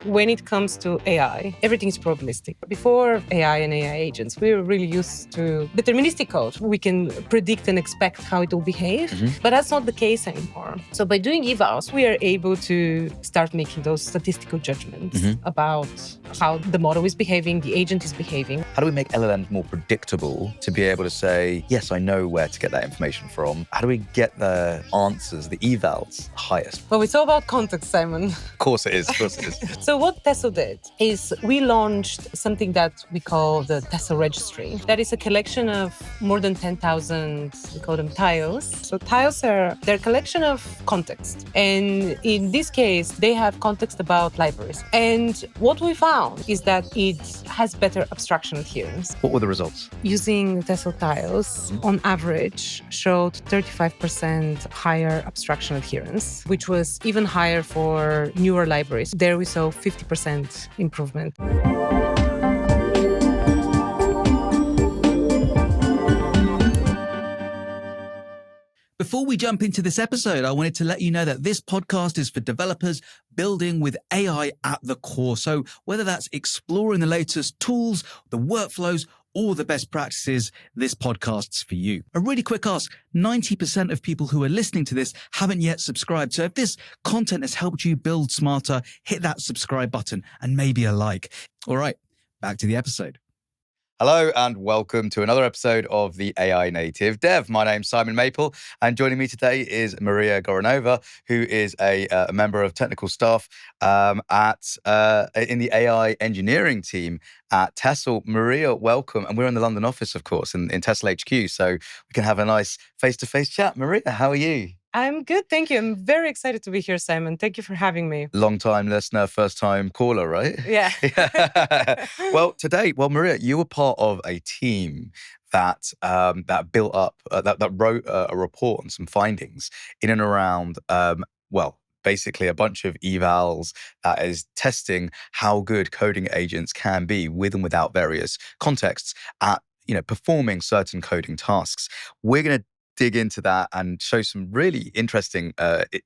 when it comes to AI, everything is probabilistic. Before AI and AI agents, we were really used to deterministic code. We can predict and expect how it will behave, but that's not the case anymore. So by doing evals, we are able to start making those statistical judgments about how the model is behaving, the agent is behaving. How do we make LLMs more predictable to be able to say, yes, I know where to get that information from? How do we get the answers, the evals, highest? Well, it's all about context, Simon. Of course it is, of course it is. So what Tessl did is we launched something that we call the Tessl registry. That is a collection of more than 10,000, we call them tiles. So tiles they're a collection of context. And in this case, they have context about libraries. And what we found is that it has better abstraction adherence. What were the results? Using Tessl tiles, on average, showed 35% higher abstraction adherence, which was even higher for newer libraries. There we saw 50% improvement. Before we jump into this episode, I wanted to let you know that this podcast is for developers building with AI at the core. So whether that's exploring the latest tools, the workflows, or the best practices, this podcast's for you. A really quick ask, 90% of people who are listening to this haven't yet subscribed. So if this content has helped you build smarter, hit that subscribe button and maybe a like. All right, back to the episode. Hello and welcome to another episode of the AI Native Dev. My name's Simon Maple and joining me today is Maria Gorinova, who is a member of technical staff in the AI engineering team at Tessl. Maria, welcome. And we're in the London office, of course, in Tessl HQ, so we can have a nice face-to-face chat. Maria, how are you? I'm good, thank you. I'm very excited to be here, Simon. Thank you for having me. Long-time listener, first-time caller, right? Yeah. Well, Maria, you were part of a team that built up, that wrote a report on some findings in and around, basically a bunch of evals that is testing how good coding agents can be with and without various contexts at, performing certain coding tasks. We're going to dig into that and show some really interesting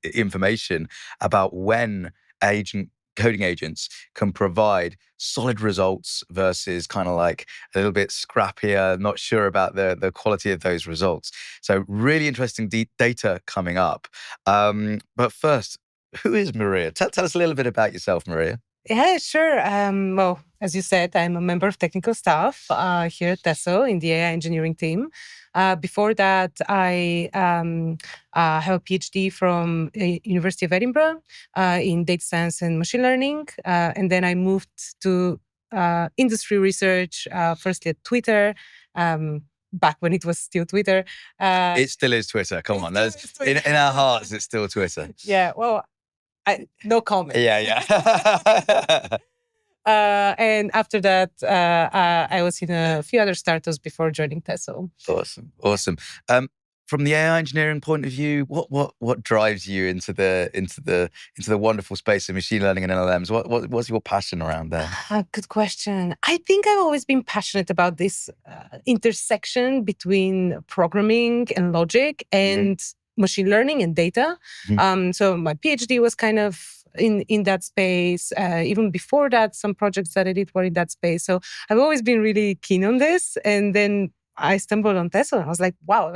information about when coding agents can provide solid results versus kind of like a little bit scrappier, not sure about the quality of those results. So really interesting data coming up. But first, who is Maria? Tell us a little bit about yourself, Maria. Yeah, sure. Well, as you said, I'm a member of technical staff here at Tessl in the AI engineering team. Before that, I have a PhD from University of Edinburgh in data science and machine learning. And then I moved to industry research, firstly at Twitter, back when it was still Twitter. It still is Twitter. Come on. In our hearts, it's still Twitter. Yeah, well, no comment. Yeah. And after that, I was in a few other startups before joining Tessl. Awesome. From the AI engineering point of view, what drives you into the wonderful space of machine learning and LLMs? What's your passion around there? Good question. I think I've always been passionate about this intersection between programming and logic and machine learning and data. So my PhD was kind of in that space. Even before that, some projects that I did were in that space. So I've always been really keen on this. And then I stumbled on Tessl and I was like, wow,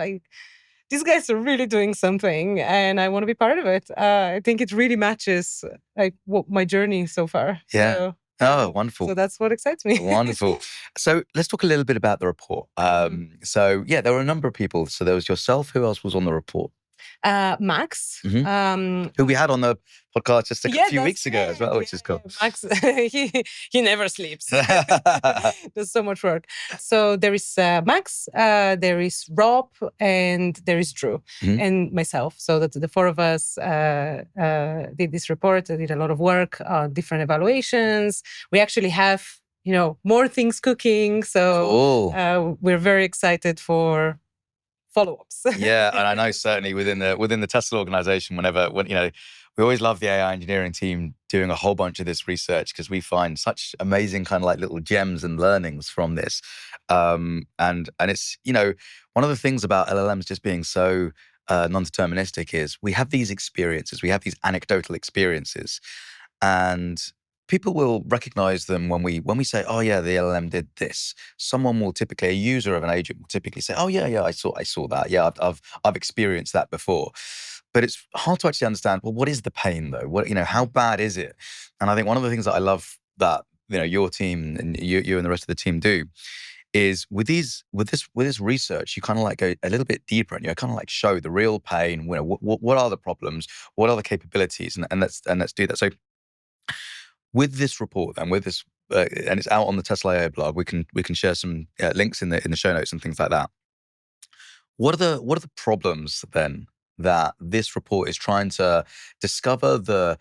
these guys are really doing something and I want to be part of it. I think it really matches my journey so far. Yeah. So, oh, wonderful. So that's what excites me. Wonderful. So let's talk a little bit about the report. So yeah, there were a number of people. So there was yourself. Who else was on the report? Max. Who we had on the podcast just a few weeks ago as well, which is cool. Max, he never sleeps. There's so much work. So there is Max, there is Rob, and there is Drew, and myself. So that the four of us did this report. I did a lot of work on different evaluations. We actually have, more things cooking. So we're very excited for follow-ups. Yeah, and I know certainly within the Tessl organization, we always love the AI engineering team doing a whole bunch of this research because we find such amazing kind of like little gems and learnings from this. And it's, one of the things about LLMs just being so non-deterministic is we have these experiences, we have these anecdotal experiences. And people will recognize them when we say, oh yeah, the LLM did this. Someone will typically, a user of an agent will typically say, oh yeah, I saw that. Yeah, I've experienced that before. But it's hard to actually understand, well, what is the pain though? How bad is it? And I think one of the things that I love that, your team and you and the rest of the team do is with this research, you kind of like go a little bit deeper and you kind of like show the real pain. What are the problems? What are the capabilities? And let's do that. So with this report and with this, and it's out on the Tessl AI blog, we can share some links in the show notes and things like that. What are the problems then that this report is trying to discover? The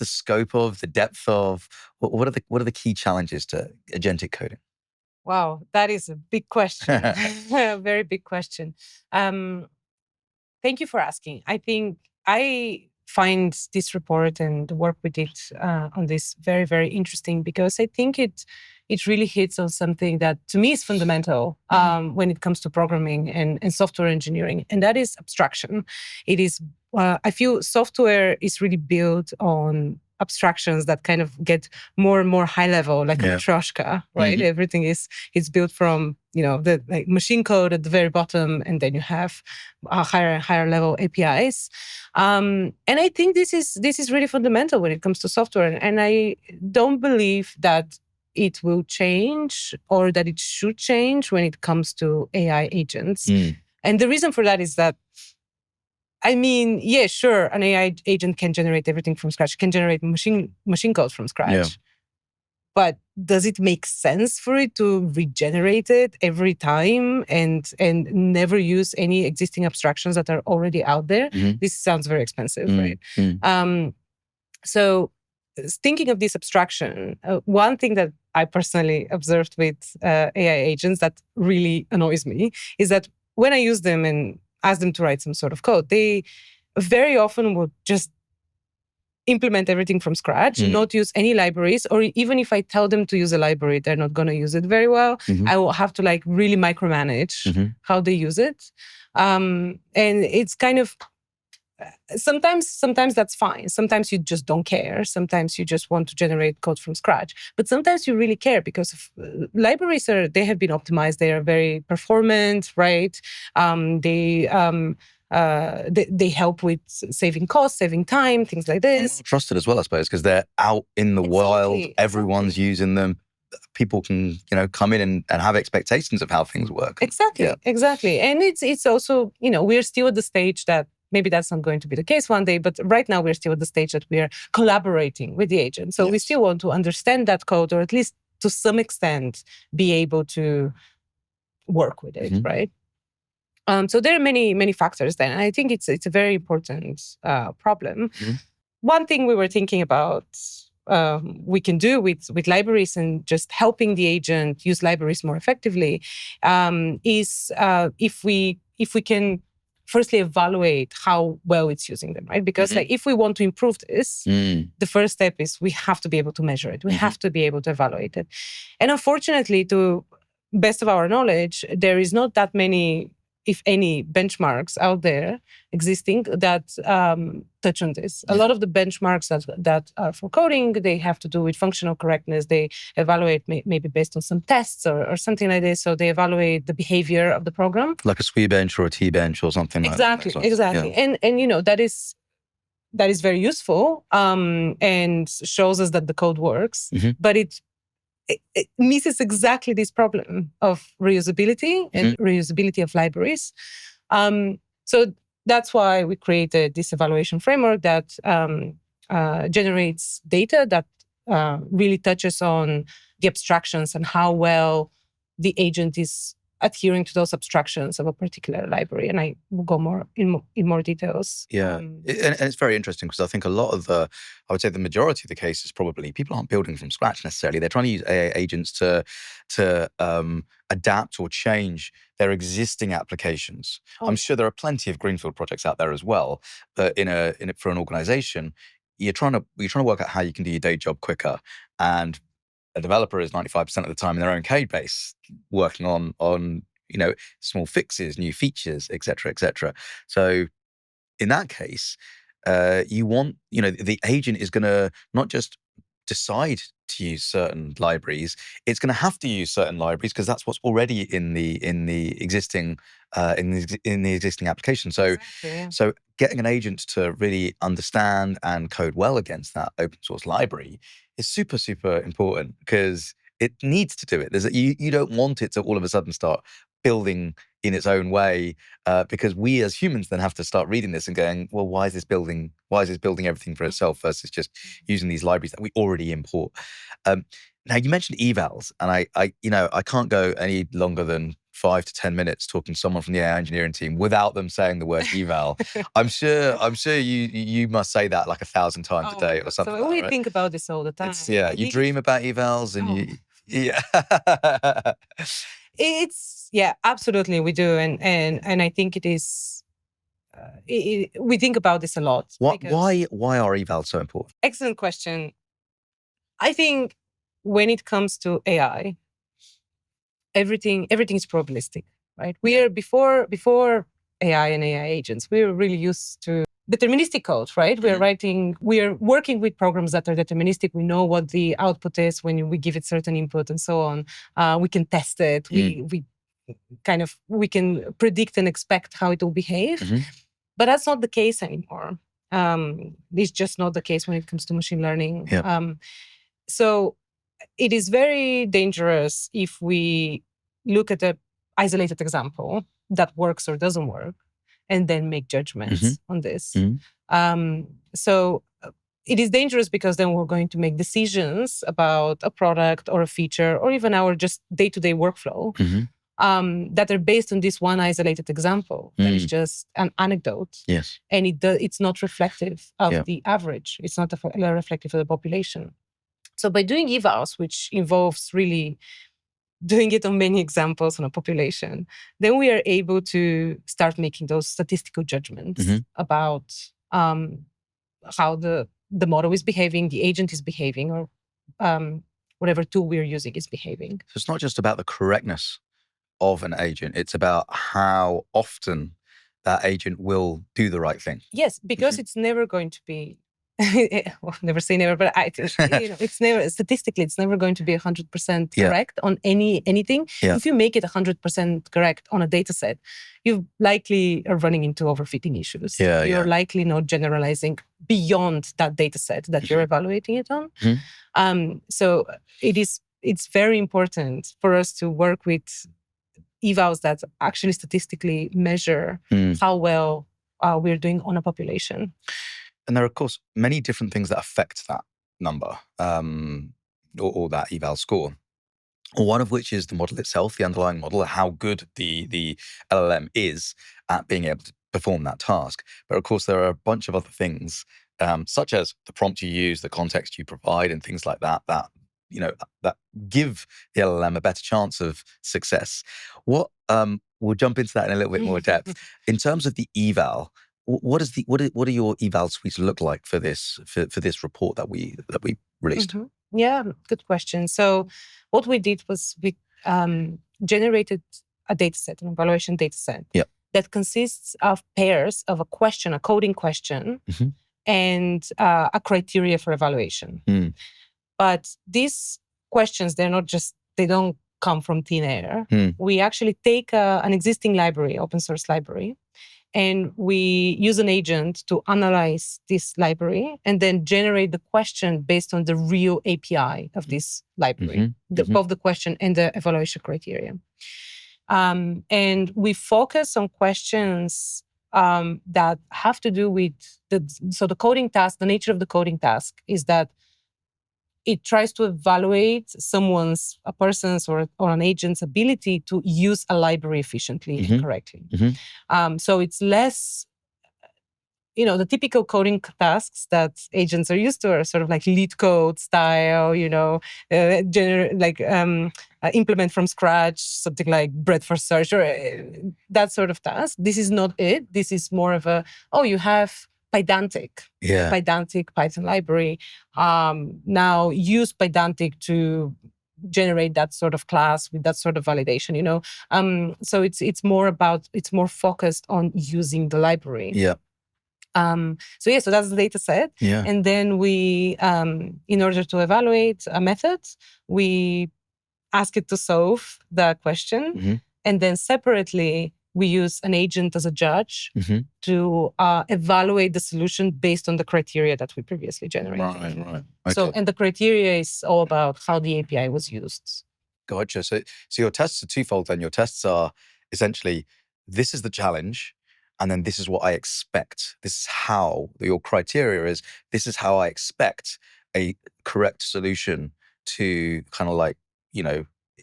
scope of, the depth of, what are the key challenges to agentic coding? Wow, that is a big question. A very big question. Thank you for asking. I think I find this report and the work we did on this very, very interesting, because I think it really hits on something that to me is fundamental when it comes to programming and software engineering, and that is abstraction. It is, I feel software is really built on abstractions that kind of get more and more high level, like a Matryoshka, right? Mm-hmm. Everything is built from the like machine code at the very bottom, and then you have higher level APIs. And I think this is really fundamental when it comes to software, and I don't believe that it will change or that it should change when it comes to AI agents. And the reason for that is that, I mean, yeah, sure, an AI agent can generate everything from scratch, can generate machine code from scratch. Yeah. But does it make sense for it to regenerate it every time and never use any existing abstractions that are already out there? Mm-hmm. This sounds very expensive, right? So thinking of this abstraction, one thing that I personally observed with AI agents that really annoys me is that when I use them and ask them to write some sort of code, they very often would just implement everything from scratch, not use any libraries, or even if I tell them to use a library, they're not going to use it very well. Mm-hmm. I will have to like really micromanage how they use it. And it's kind of, sometimes that's fine. Sometimes you just don't care. Sometimes you just want to generate code from scratch. But sometimes you really care because libraries they have been optimized. They are very performant, right? They help with saving costs, saving time, things like this. And trusted as well, I suppose, because they're out in the wild. Everyone's using them. People can, come in and have expectations of how things work. Exactly. And it's also, we're still at the stage that maybe that's not going to be the case one day, but right now we're still at the stage that we are collaborating with the agent. So we still want to understand that code, or at least to some extent be able to work with it, right? So there are many factors there. And I think it's a very important problem. One thing we were thinking about we can do with libraries and just helping the agent use libraries more effectively is if we can firstly evaluate how well it's using them, right? Because like if we want to improve this, the first step is we have to be able to measure it. We have to be able to evaluate it. And unfortunately, to best of our knowledge, there is not that many, if any, benchmarks out there existing that touch on this. A lot of the benchmarks that are for coding, they have to do with functional correctness. They evaluate maybe based on some tests or something like this. So they evaluate the behavior of the program. Like a SWE bench or a T bench or something like that. Exactly. Yeah. And that is very useful and shows us that the code works. But it misses exactly this problem of reusability and reusability of libraries. So that's why we created this evaluation framework that generates data that really touches on the abstractions and how well the agent is adhering to those abstractions of a particular library. And I will go more in more details. Yeah, and it's very interesting because I think a lot of I would say the majority of the cases probably people aren't building from scratch necessarily. They're trying to use AI agents to adapt or change their existing applications. I'm sure there are plenty of greenfield projects out there as well. But for an organization, you're trying to work out how you can do your day job quicker. And a developer is 95% of the time in their own code base working on small fixes, new features, et cetera. So in that case, you want, the agent is going to not just decide to use certain libraries, it's going to have to use certain libraries because that's what's already in the existing existing application. So, Exactly. so getting an agent to really understand and code well against that open source library is super, super important because it needs to do it. You don't want it to all of a sudden start building in its own way, because we as humans then have to start reading this and going, well, why is this building everything for itself versus just using these libraries that we already import? Now you mentioned evals, and I can't go any longer than 5 to 10 minutes talking to someone from the AI engineering team without them saying the word eval. I'm sure you must say that like 1,000 times a day or something. So like we that, right? think about this all the time. I you dream about evals and yeah. It's absolutely we do, and I think it is. We think about this a lot. Why are evals so important? Excellent question. I think when it comes to AI, everything is probabilistic, right? We are before AI and AI agents, we were really used to deterministic code, right? We are working with programs that are deterministic. We know what the output is when we give it certain input and so on. We can test it. We can predict and expect how it will behave. But that's not the case anymore. It's just not the case when it comes to machine learning. So it is very dangerous if we look at an isolated example that works or doesn't work and then make judgments on this. So it is dangerous because then we're going to make decisions about a product or a feature or even our just day-to-day workflow that are based on this one isolated example that is just an anecdote. Yes. And it's not reflective of the average. It's not reflective of the population. So by doing evals, which involves really doing it on many examples on a population, then we are able to start making those statistical judgments about how the model is behaving, the agent is behaving, or whatever tool we're using is behaving. So it's not just about the correctness of an agent, it's about how often that agent will do the right thing. Yes, because it's never going to be well, never say never, but it's never statistically. It's never going to be 100% correct on anything. If you make it 100% correct on a data set, you likely are running into overfitting issues. You're likely not generalizing beyond that data set that you're evaluating it on. So it's very important for us to work with evals that actually statistically measure how well we're doing on a population. And there are, of course, many different things that affect that number or that eval score. One of which is the model itself, the underlying model, how good the LLM is at being able to perform that task. But of course, there are a bunch of other things, such as the prompt you use, the context you provide, and things like that that give the LLM a better chance of success. We'll jump into that in a little bit more depth. In terms of the eval, what are your eval suites look like for this report that we released? Yeah, good question. So what we did was we generated a data set, an evaluation data set that consists of pairs of a question, a coding question, and a criteria for evaluation. But these questions, they don't come from thin air. We actually take an existing library, open source library, and we use an agent to analyze this library and then generate the question based on the real API of this library, both the question and the evaluation criteria. And we focus on questions that have to do with the coding task. The nature of the coding task is that it tries to evaluate a person's or an agent's ability to use a library efficiently and correctly. So it's less, the typical coding tasks that agents are used to are sort of like lead code style, implement from scratch, something like breadth for search or that sort of task. This is not it. This is more of you have Pydantic Python library. Now use Pydantic to generate that sort of class with that sort of validation. So it's more focused on using the library. So that's the data set. Yeah. And then we, in order to evaluate a method, we ask it to solve the question. Mm-hmm. And then separately, we use an agent as a judge Mm-hmm. to evaluate the solution based on the criteria that we previously generated. Right. Okay. So, and the criteria is all about how the API was used. Gotcha. So your tests are twofold then. Your tests are essentially, this is the challenge, and then this is what I expect. This is how your criteria is. This is how I expect a correct solution to kind of like,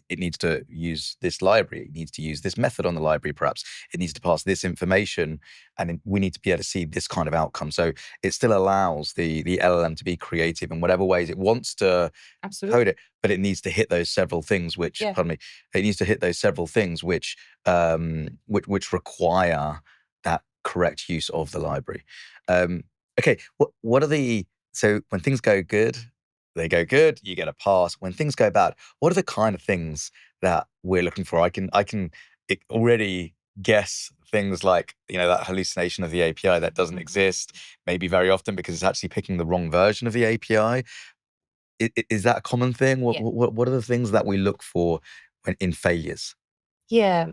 it needs to use this library. It needs to use this method on the library, perhaps. It needs to pass this information, and then we need to be able to see this kind of outcome. So it still allows the LLM to be creative in whatever ways it wants to code it, but it needs to hit those several things which, it needs to hit those several things which require that correct use of the library. Okay, what are so when things go good, they go good, you get a pass. When things go bad, what are the kind of things that we're looking for? I can already guess things like, that hallucination of the API that doesn't exist, maybe very often because it's actually picking the wrong version of the API. Is that a common thing? What are the things that we look for when in failures? Yeah.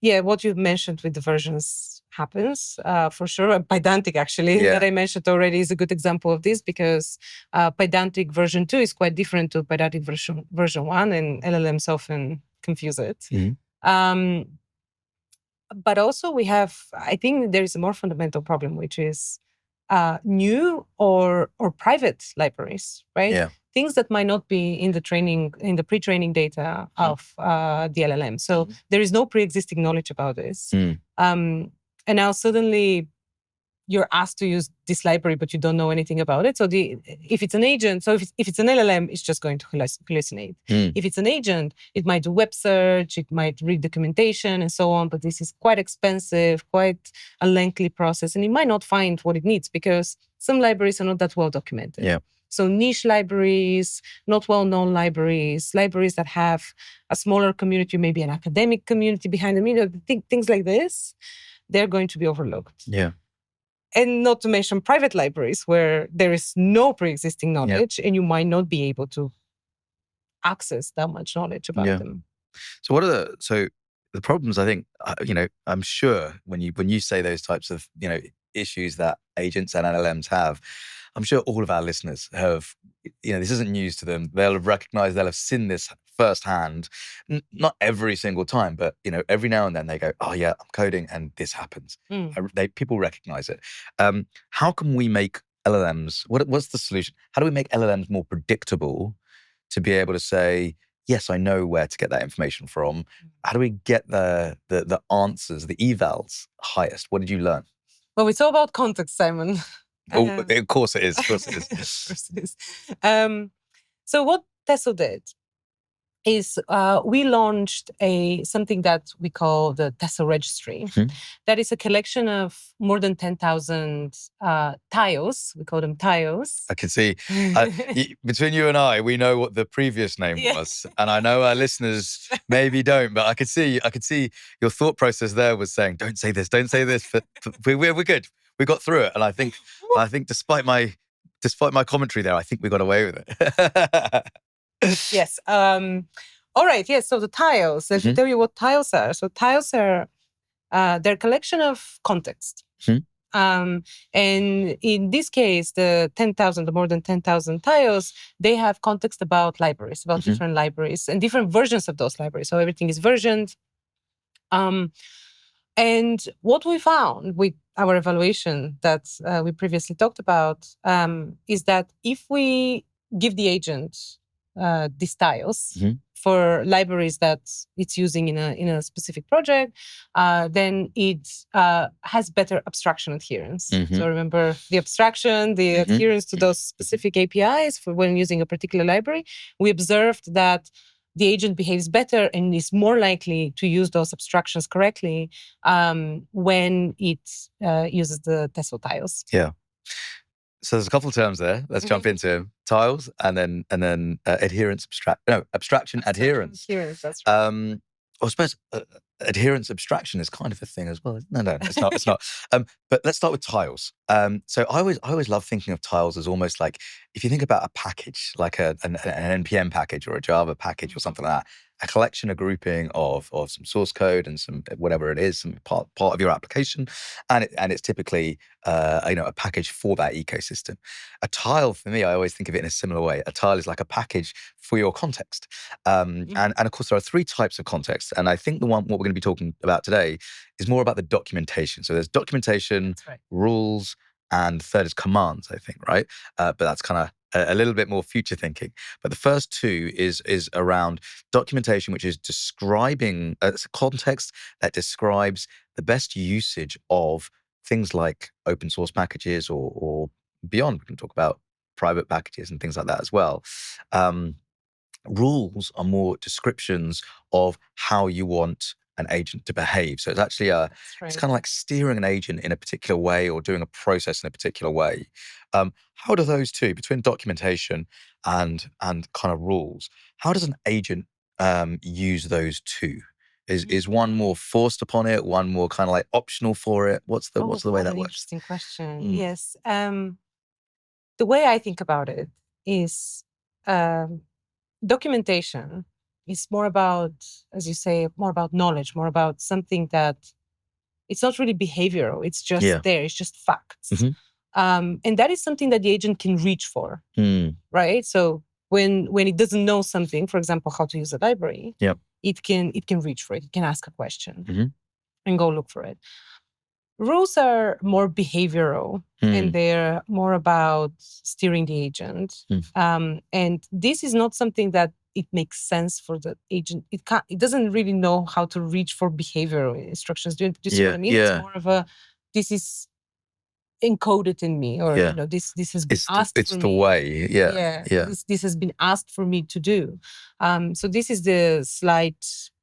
What you mentioned with the versions happens for sure. Pydantic, actually, that I mentioned already, is a good example of this, because Pydantic version 2 is quite different to Pydantic version 1, and LLMs often confuse it. Mm-hmm. But also I think there is a more fundamental problem, which is new or private libraries, right? Yeah. Things that might not be in the pre-training data of the LLM. So there is no pre-existing knowledge about this. And now suddenly you're asked to use this library, but you don't know anything about it. So if it's an agent, so if it's an LLM, it's just going to hallucinate. If it's an agent, it might do web search, it might read documentation and so on, but this is quite expensive, quite a lengthy process, and it might not find what it needs because some libraries are not that well documented. Yeah. So niche libraries, not well-known libraries that have a smaller community, maybe an academic community behind them, things like this, they're going to be overlooked. Yeah. And not to mention private libraries where there is no pre-existing knowledge and you might not be able to access that much knowledge about them. So what are the problems? I think, I'm sure when you say those types of, issues that agents and LLMs have, I'm sure all of our listeners have, this isn't news to them. They'll have recognized, they'll have seen this firsthand, not every single time, but, every now and then they go, oh yeah, I'm coding and this happens. People recognize it. How can we make LLMs, what's the solution? How do we make LLMs more predictable to be able to say, yes, I know where to get that information from? How do we get the answers, the evals highest? What did you learn? Well, it's all about context, Simon. Of course it is. Of course it is. Of course it is. So what Tessl did is we launched something that we call the Tessl registry. That is a collection of more than 10,000 tiles. We call them tiles. I can see between you and I, we know what the previous name was, and I know our listeners maybe don't. But I could see your thought process there was saying, "Don't say this, don't say this." But we're good. We got through it, and I think despite my commentary there, I think we got away with it. Yes. All right. Yes. So the tiles. Let me tell you what tiles are. So tiles are they're a collection of context. And in this case, the more than 10,000 tiles, they have context about libraries, about different libraries and different versions of those libraries. So everything is versioned. And what we found with our evaluation that we previously talked about is that if we give the agent these tiles for libraries that it's using in a specific project, then it has better abstraction adherence. So remember the abstraction, the adherence to those specific APIs for when using a particular library. We observed that the agent behaves better and is more likely to use those abstractions correctly when it uses the Tessl tiles. Yeah. So there's a couple of terms there. Let's jump into them. Tiles and then adherence, abstraction, adherence. Adherence, that's right. I suppose adherence abstraction is kind of a thing as well. No, it's not. It's not. But let's start with tiles. So I always love thinking of tiles as almost like, if you think about a package, like an NPM package or a Java package or something like that, a collection, a grouping of some source code and some whatever it is, some part of your application, and it's typically a package for that ecosystem. A tile, for me, I always think of it in a similar way. A tile is like a package for your context, and of course there are three types of context, and I think what we're going to be talking about today is more about the documentation. So there's documentation, right. rules, and third is commands, I think, right? But that's kind of a little bit more future thinking. But the first two is around documentation, which is describing a context that describes the best usage of things like open source packages or beyond. We can talk about private packages and things like that as well. Rules are more descriptions of how you want an agent to behave. So it's actually it's kind of like steering an agent in a particular way or doing a process in a particular way. How do those two, between documentation and kind of rules, how does an agent use those two? Is one more forced upon it, one more kind of like optional for it? What's the way that works? Interesting question. Yes. The way I think about it is documentation is more about, as you say, more about knowledge, more about something that it's not really behavioral. It's just there. It's just facts. And that is something that the agent can reach for, right? So when it doesn't know something, for example, how to use a library, it can reach for it. It can ask a question and go look for it. Rules are more behavioral and they're more about steering the agent. And this is not something that it makes sense for the agent. It doesn't really know how to reach for behavioral instructions. Do you see what I mean? It's more of this is encoded in me, or this has been asked for me. It's the way. This has been asked for me to do. So this is the slight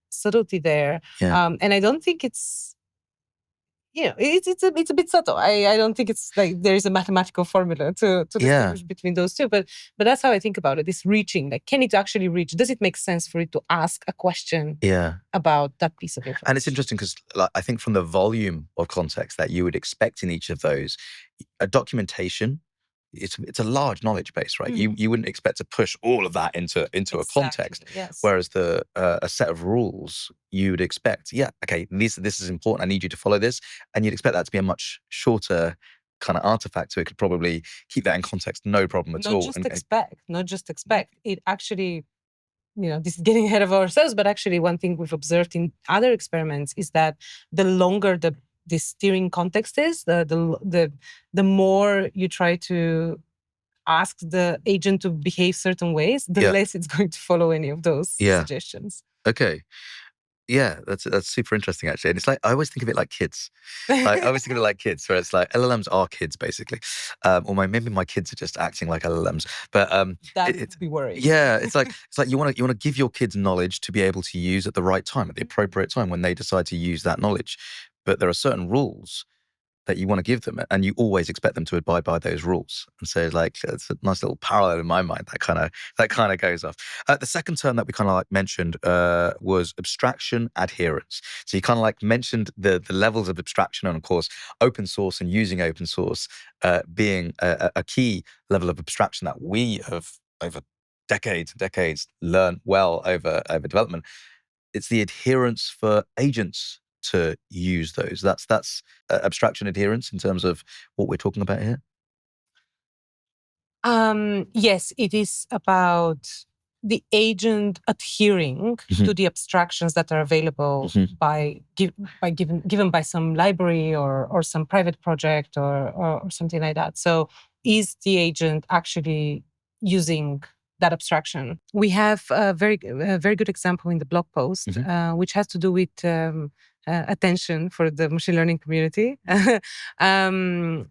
subtlety there. And I don't think it's, it's a bit subtle. I don't think it's like there is a mathematical formula to distinguish between those two. But that's how I think about it. This reaching, like, can it actually reach? Does it make sense for it to ask a question about that piece of information? And it's interesting because I think from the volume of context that you would expect in each of those, a documentation, it's a large knowledge base, right? You wouldn't expect to push all of that into a context. Yes. Whereas a set of rules, you would expect, okay, this is important. I need you to follow this, and you'd expect that to be a much shorter kind of artifact, so it could probably keep that in context, no problem at all. Not just expect. It actually, this is getting ahead of ourselves, but actually one thing we've observed in other experiments is that the longer the steering context is, the more you try to ask the agent to behave certain ways, the less it's going to follow any of those suggestions. Okay. Yeah, that's super interesting, actually. And it's like, I always think of it like kids. I always think of it like kids, where it's like LLMs are kids, basically. Or maybe my kids are just acting like LLMs. But that would be worrying. Yeah, it's like you want to give your kids knowledge to be able to use at the right time, at the appropriate time when they decide to use that knowledge. But there are certain rules that you want to give them, and you always expect them to abide by those rules. And so, like, it's a nice little parallel in my mind that kind of goes off. The second term that we kind of like mentioned was abstraction adherence. So you kind of like mentioned the levels of abstraction, and of course, open source and using open source being a key level of abstraction that we have over decades and decades learned well over development. It's the adherence for agents to use those. That's abstraction adherence in terms of what we're talking about here. Yes, it is about the agent adhering to the abstractions that are available given by some library or some private project or something like that. So is the agent actually using that abstraction? We have a very good example in the blog post, which has to do with attention for the machine learning community in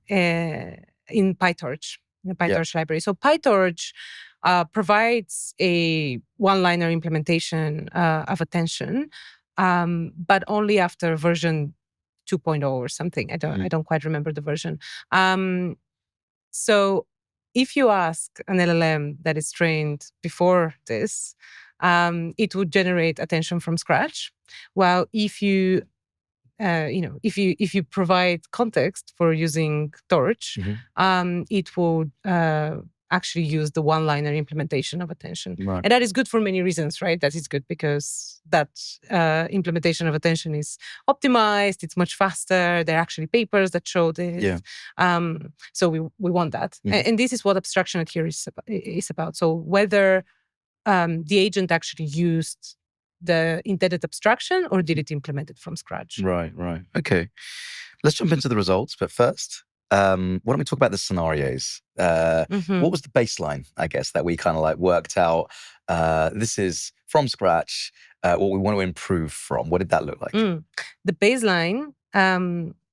PyTorch, the PyTorch library. So PyTorch provides a one-liner implementation of attention, but only after version 2.0 or something. I don't quite remember the version. So if you ask an LLM that is trained before this, it would generate attention from scratch. While if you if you provide context for using Torch, it would actually use the one-liner implementation of attention. Right. And that is good for many reasons, right? That is good because that implementation of attention is optimized, it's much faster. There are actually papers that show this. Yeah. So we want that. And this is what abstraction adherence is about. So whether the agent actually used the intended abstraction or did it implement it from scratch? Right. Okay. Let's jump into the results. But first, why don't we talk about the scenarios? What was the baseline, I guess, that we kind of like worked out? This is from scratch, what we want to improve from. What did that look like? The baseline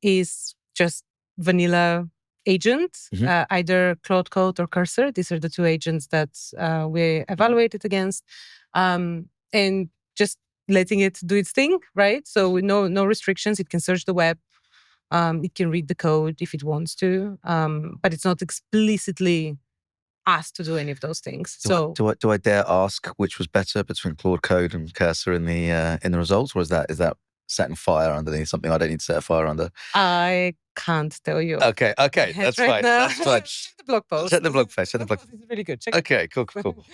is just vanilla agent, either Claude Code or Cursor. These are the two agents that we evaluated against. And just letting it do its thing, right? So with no restrictions, it can search the web. It can read the code if it wants to, but it's not explicitly asked to do any of those things. Do I dare ask which was better between Claude Code and Cursor in the results, or is that setting fire underneath something I don't need to set a fire under? I can't tell you. Okay, that's fine. That's fine. Check the blog post. Check the blog post. It's really good. Check okay, cool.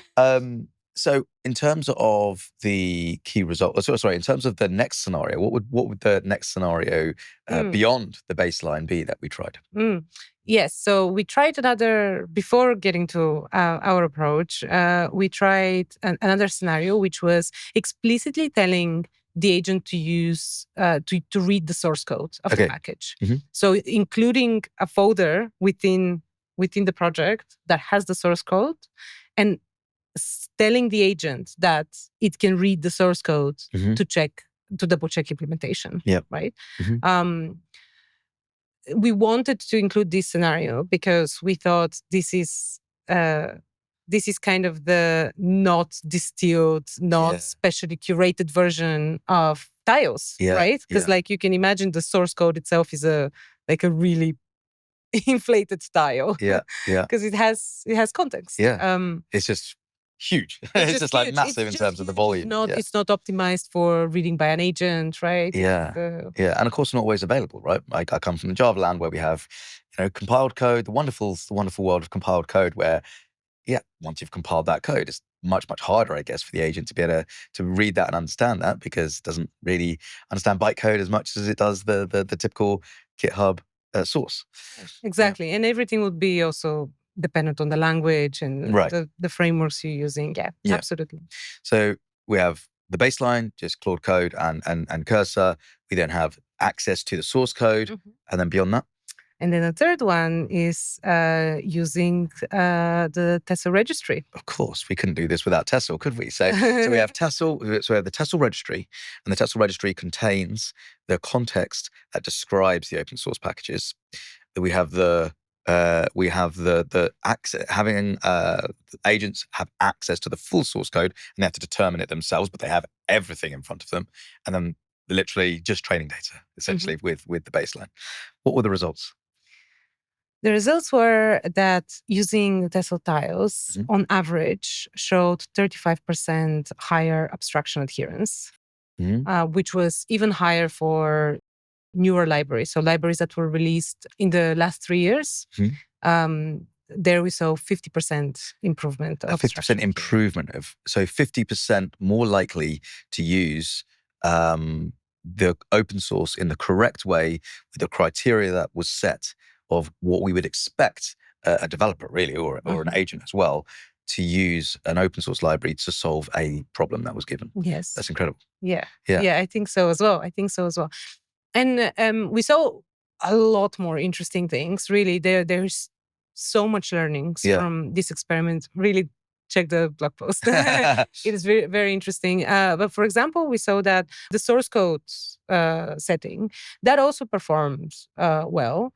So in terms of the key result, in terms of the next scenario, what would the next scenario beyond the baseline be that we tried? Yes, so we tried before getting to our approach, we tried another scenario, which was explicitly telling the agent to use, to read the source code of the package. So including a folder within the project that has the source code and telling the agent that it can read the source code to double check implementation. Right. We wanted to include this scenario because we thought this is kind of the not distilled, not specially curated version of tiles, right? Because like you can imagine, the source code itself is a really inflated style. Because it has context. It's just huge. It's just like massive in terms of the volume. It's not optimized for reading by an agent, right? And of course not always available, right? I come from the Java land where we have, compiled code, the wonderful world of compiled code where, once you've compiled that code, it's much, much harder, I guess, for the agent to be able to read that and understand that, because it doesn't really understand bytecode as much as it does the typical GitHub source. Exactly. And everything would be also dependent on the language and the frameworks you're using. Absolutely. So we have the baseline, just Claude Code and Cursor. We then have access to the source code, and then beyond that. And then the third one is using the Tessl registry. Of course, we couldn't do this without Tessl, could we? So we have Tessl. So we have the Tessl registry, and the Tessl registry contains the context that describes the open source packages. We have the access, having agents have access to the full source code, and they have to determine it themselves, but they have everything in front of them, and then literally just training data essentially with the baseline. What were the results? The results were that using Tessl tiles on average showed 35% higher abstraction adherence, which was even higher for newer libraries. So libraries that were released in the last 3 years, there we saw 50% improvement of 50% improvement so 50% more likely to use the open source in the correct way with the criteria that was set of what we would expect a developer really, or an agent as well, to use an open source library to solve a problem that was given. Yes. That's incredible. Yeah, I think so as well. And we saw a lot more interesting things. Really, there's so much learnings from this experiment. Really, check the blog post. It is very, very interesting. But for example, we saw that the source code setting, that also performed well.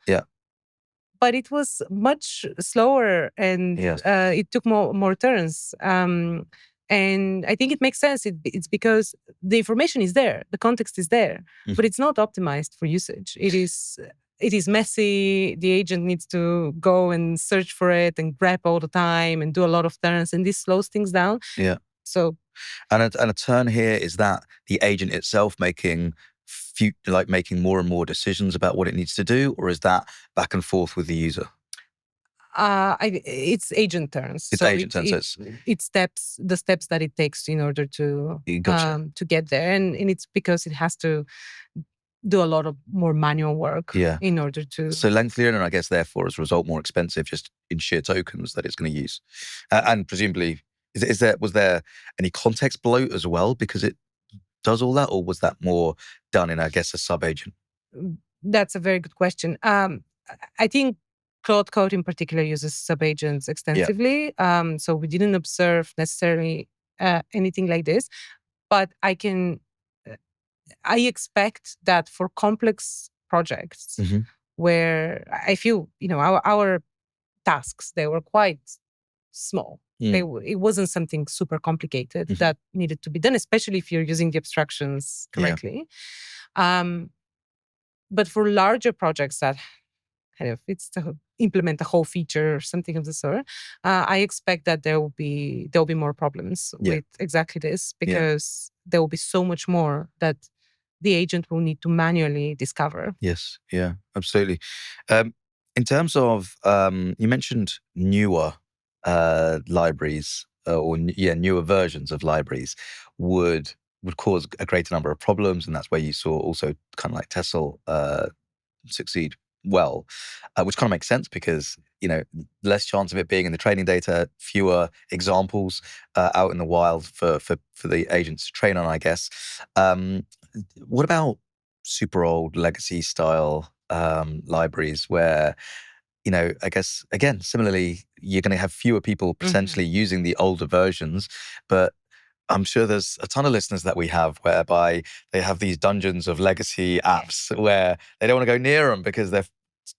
But it was much slower, and it took more turns. And I think it makes sense. It's because the information is there, the context is there, but it's not optimized for usage. It is messy. The agent needs to go and search for it and grep all the time and do a lot of turns, and this slows things down. So And a turn here, is that the agent itself making more and more decisions about what it needs to do, or is that back and forth with the user? It's agent turns. It's So agent turns. it the steps that it takes in order to Gotcha. to get there, and it's because it has to do a lot of more manual work in order to. So lengthier, and I guess therefore as a result more expensive, just in sheer tokens that it's going to use, and presumably was there any context bloat as well because it does all that, or was that more done in, I guess, a sub agent? That's a very good question. I think Claude Code in particular uses sub-agents extensively. So we didn't observe necessarily anything like this, but I expect that for complex projects where I feel, our tasks, they were quite small. It wasn't something super complicated that needed to be done, especially if you're using the abstractions correctly. But for larger projects that kind of it's to implement a whole feature or something of the sort, I expect that there will be more problems with exactly this, because there will be so much more that the agent will need to manually discover. Yes, yeah, absolutely. In terms of, you mentioned newer libraries newer versions of libraries would cause a greater number of problems, and that's where you saw also kind of like Tessl succeed well, which kind of makes sense because less chance of it being in the training data, fewer examples out in the wild for the agents to train on, I guess. What about super old legacy style libraries where, I guess, again, similarly, you're going to have fewer people potentially using the older versions, but I'm sure there's a ton of listeners that we have whereby they have these dungeons of legacy apps where they don't want to go near them because they're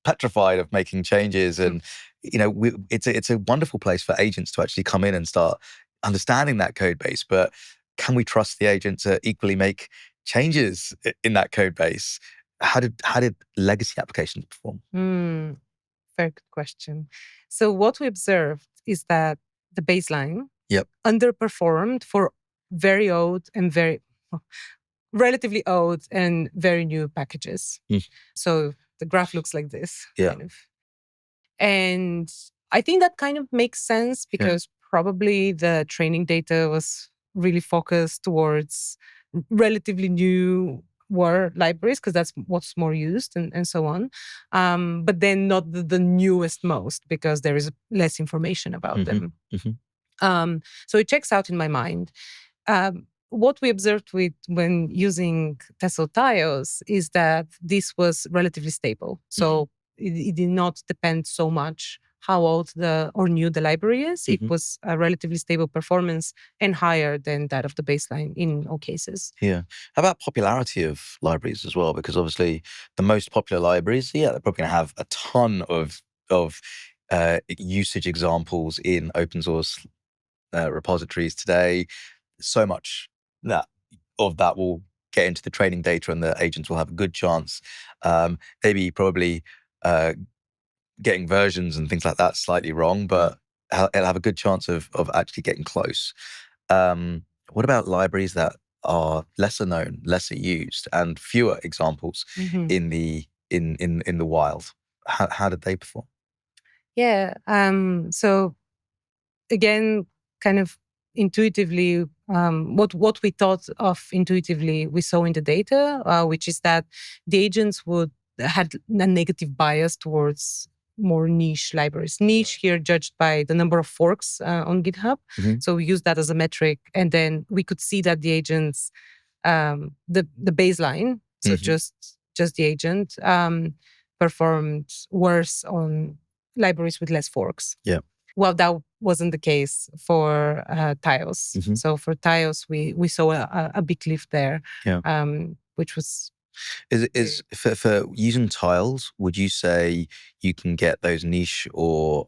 petrified of making changes. And, it's a wonderful place for agents to actually come in and start understanding that code base. But can we trust the agent to equally make changes in that code base? How did legacy applications perform? Very good question. So what we observed is that the baseline Yep. underperformed for very old and relatively old and very new packages. So the graph looks like this. Kind of. And I think that kind of makes sense because probably the training data was really focused towards relatively new libraries, because that's what's more used and so on. But then not the newest most, because there is less information about them. So it checks out in my mind. What we observed when using Tessl tiles is that this was relatively stable. So it did not depend so much how old or new the library is. It was a relatively stable performance and higher than that of the baseline in all cases. Yeah. How about popularity of libraries as well? Because obviously the most popular libraries, they're probably going to have a ton of usage examples in open source repositories today. So much of that will get into the training data, and the agents will have a good chance, probably getting versions and things like that slightly wrong, but it'll have a good chance of actually getting close. What about libraries that are lesser known, lesser used, and fewer examples in the wild? How did they perform? Yeah. So again, kind of intuitively, what we thought of intuitively, we saw in the data, which is that the agents had a negative bias towards more niche libraries. Niche here judged by the number of forks on GitHub. So we used that as a metric, and then we could see that the agents, the baseline, so just the agent, performed worse on libraries with less forks. Yeah. Well, that wasn't the case for tiles. So for tiles, we saw a big lift there, which was. Is for using tiles, would you say you can get those niche or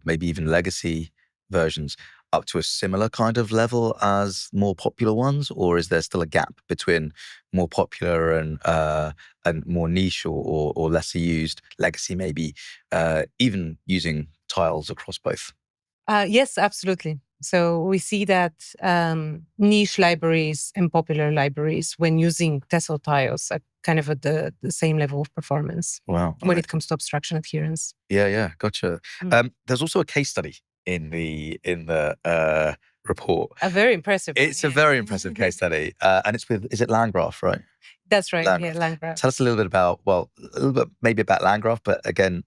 maybe even legacy versions up to a similar kind of level as more popular ones, or is there still a gap between more popular and more niche or lesser used legacy, maybe even using tiles across both? Yes, absolutely. So we see that niche libraries and popular libraries, when using Tessl tiles, are kind of at the same level of performance. Wow. When it comes to abstraction adherence. Yeah, gotcha. There's also a case study in the report. A very impressive one. It's a very impressive case study, and it's with, is it Landgraph, right? That's right. Landgraph. Yeah, Landgraph. Tell us a little bit about, maybe about Landgraph, but again,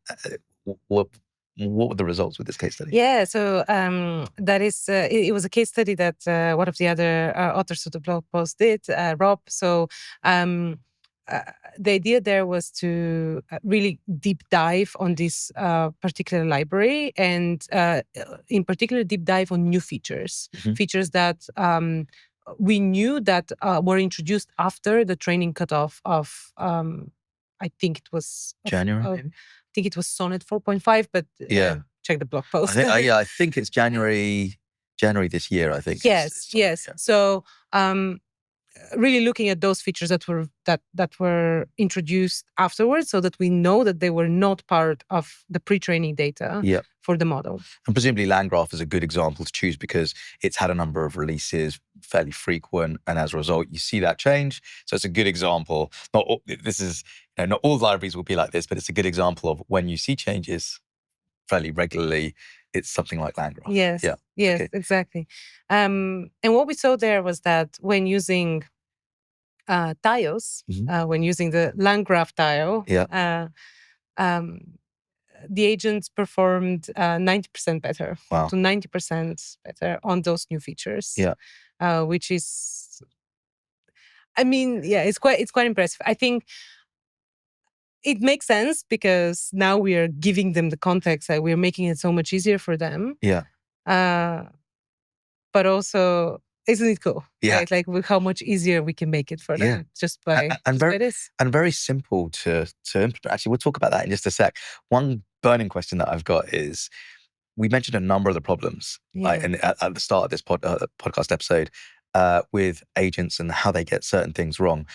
what were the results with this case study? Yeah, so that is, it was a case study that one of the other authors of the blog post did, Rob. So the idea there was to really deep dive on this particular library, and in particular deep dive on new features, features that we knew that were introduced after the training cutoff of, I think it was January, I maybe? think it was Sonnet 4.5, but check the blog post. I think it's January this year, I think. Yes. Yeah. So really looking at those features that were introduced afterwards, so that we know that they were not part of the pre-training data for the model. And presumably Landgraph is a good example to choose because it's had a number of releases, fairly frequent, and as a result, you see that change. So it's a good example. Not all libraries will be like this, but it's a good example of when you see changes fairly regularly, it's something like Landgraph. Yes, exactly. And what we saw there was that when using tiles, when using the Landgraph tile, the agents performed 90% better, to 90% better on those new features. Which is, I mean, it's quite impressive. I think it makes sense because now we are giving them the context, we're making it so much easier for them. But also, isn't it cool? Right? Like with how much easier we can make it for them just by this. And very simple to implement. Actually, we'll talk about that in just a sec. One burning question that I've got is, we mentioned a number of the problems at the start of this podcast episode with agents and how they get certain things wrong.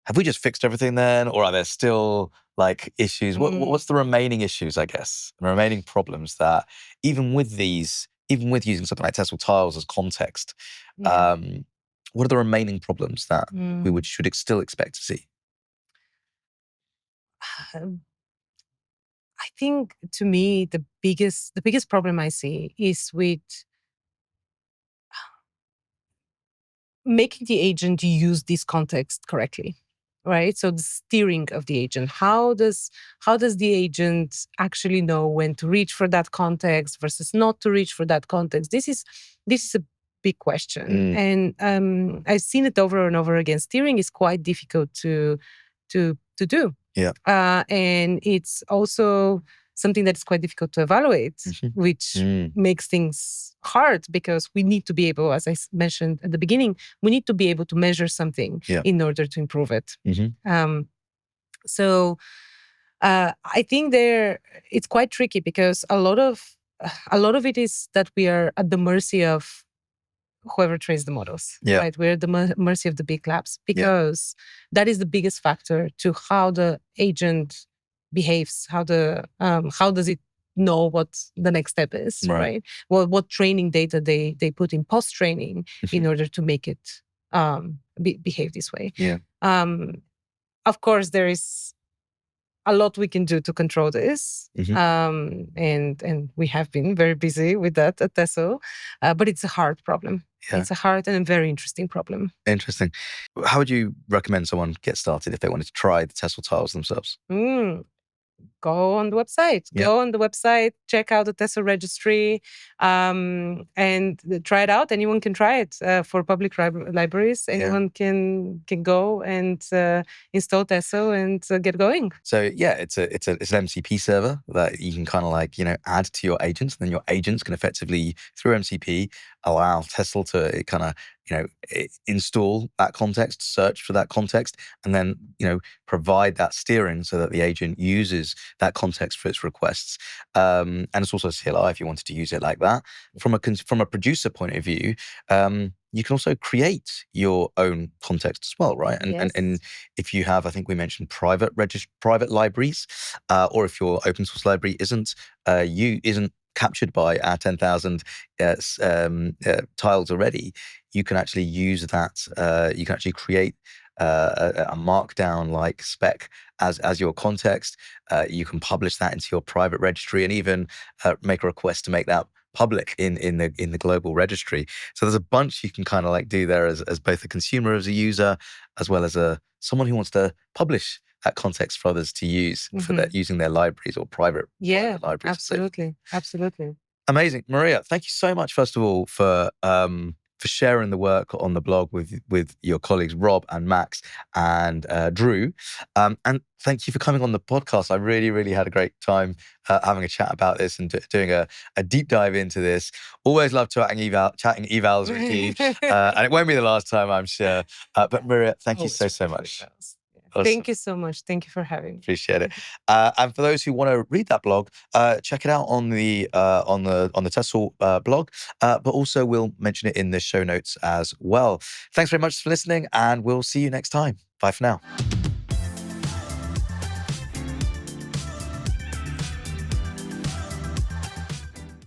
Have we just fixed everything then, or are there still like issues? What's the remaining issues, I guess, the remaining problems that even with using something like Tessl tiles as context, what are the remaining problems that we should still expect to see? I think, to me, the biggest problem I see is with making the agent use this context correctly, right? So the steering of the agent. How does the agent actually know when to reach for that context versus not to reach for that context? This is a big question, and I've seen it over and over again. Steering is quite difficult to do. And it's also something that is quite difficult to evaluate, which makes things hard because we need to be able, as I mentioned at the beginning, we need to be able to measure something in order to improve it. So I think it's quite tricky because a lot of it is that we are at the mercy of whoever trains the models, right? We're at the mercy of the big labs because that is the biggest factor to how the agent behaves. How does it know what the next step is, right? What training data they put in post training in order to make it behave this way. Of course, there is a lot we can do to control this, and we have been very busy with that at Tessl, but it's a hard problem. It's a hard and a very interesting problem. Interesting. How would you recommend someone get started if they wanted to try the Tessl tiles themselves? Go on the website. Go on the website, check out the Tessl registry, and try it out. Anyone can try it for public libraries. Anyone can go and install Tessl and get going. So it's an MCP server that you can kind of like add to your agents, and then your agents can effectively through MCP allow Tessl to kind of install that context, search for that context, and then provide that steering so that the agent uses that context for its requests. And it's also CLI if you wanted to use it like that. From a producer point of view, you can also create your own context as well, right? And if you have, I think we mentioned private libraries, or if your open source library isn't captured by our 10,000 tiles already, you can actually use that. You can actually create a markdown like spec as your context. You can publish that into your private registry, and even make a request to make that public in the global registry. So there's a bunch you can kind of like do there as both a consumer, as a user, as well as someone who wants to publish that context for others to use for that, using their libraries or private libraries. Absolutely. Amazing. Maria, thank you so much, first of all, for sharing the work on the blog with your colleagues Rob and Max and Drew, and thank you for coming on the podcast. I really, really had a great time having a chat about this and doing a deep dive into this. Always love chatting evals with you, and it won't be the last time, I'm sure. But Maria, thank you so much. Awesome. Thank you so much. Thank you for having me. Appreciate it. And for those who want to read that blog, check it out on the Tessl blog. But also we'll mention it in the show notes as well. Thanks very much for listening, and we'll see you next time. Bye for now.